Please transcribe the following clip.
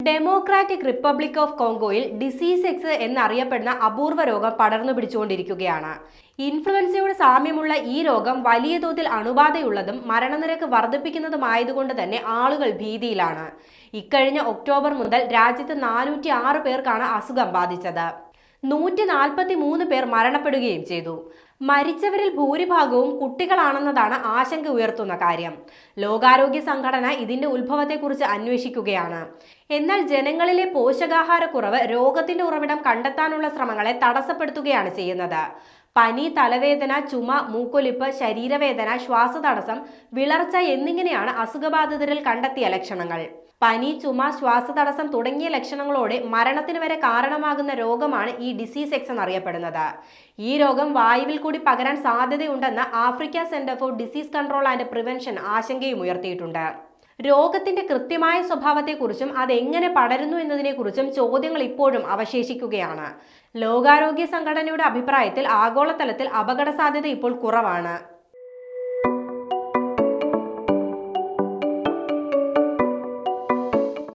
Democratic republic of കോങ്കോയിൽ disease X എന്നറിയപ്പെടുന്ന അപൂർവ രോഗം പടർന്നു പിടിച്ചുകൊണ്ടിരിക്കുകയാണ്. ഇൻഫ്ലുവൻസയോട് സാമ്യമുള്ള ഈ രോഗം വലിയ തോതിൽ അണുബാധയുള്ളതും മരണനിരക്ക് വർദ്ധിപ്പിക്കുന്നതുമായതുകൊണ്ട് തന്നെ ആളുകൾ ഭീതിയിലാണ്. ഇക്കഴിഞ്ഞ ഒക്ടോബർ മുതൽ രാജ്യത്ത് 406 പേർക്കാണ് അസുഖം ബാധിച്ചത്. 143 പേർ മരണപ്പെടുകയും ചെയ്തു. മരിച്ചവരിൽ ഭൂരിഭാഗവും കുട്ടികളാണെന്നതാണ് ആശങ്ക ഉയർത്തുന്ന കാര്യം. ലോകാരോഗ്യ സംഘടന ഇതിന്റെ ഉത്ഭവത്തെക്കുറിച്ച് അന്വേഷിക്കുകയാണ്. എന്നാൽ ജനങ്ങളിലെ പോഷകാഹാരക്കുറവ് രോഗത്തിന്റെ ഉറവിടം കണ്ടെത്താനുള്ള ശ്രമങ്ങളെ തടസ്സപ്പെടുത്തുകയാണ് ചെയ്യുന്നത്. പനി, തലവേദന, ചുമ, മൂക്കൊലിപ്പ്, ശരീരവേദന, ശ്വാസതടസ്സം, വിളർച്ച എന്നിങ്ങനെയാണ് അസുഖബാധിതരിൽ കണ്ടെത്തിയ ലക്ഷണങ്ങൾ. പനി, ചുമ, ശ്വാസതടസ്സം തുടങ്ങിയ ലക്ഷണങ്ങളോടെ മരണത്തിന് വരെ കാരണമാകുന്ന രോഗമാണ് ഈ ഡിസീസ് എക്സ് എന്നറിയപ്പെടുന്നത്. ഈ രോഗം വായുവിൽ കൂടി പകരാൻ സാധ്യതയുണ്ടെന്ന് Africa centre for disease control and prevention ആശങ്കയും ഉയർത്തിയിട്ടുണ്ട്. രോഗത്തിന്റെ കൃത്യമായ സ്വഭാവത്തെക്കുറിച്ചും അതെങ്ങനെ പടരുന്നു എന്നതിനെക്കുറിച്ചും ചോദ്യങ്ങൾ ഇപ്പോഴും അവശേഷിക്കുകയാണ്. ലോകാരോഗ്യ സംഘടനയുടെ അഭിപ്രായത്തിൽ ആഗോളതലത്തിൽ അപകട സാധ്യത ഇപ്പോൾ കുറവാണ്.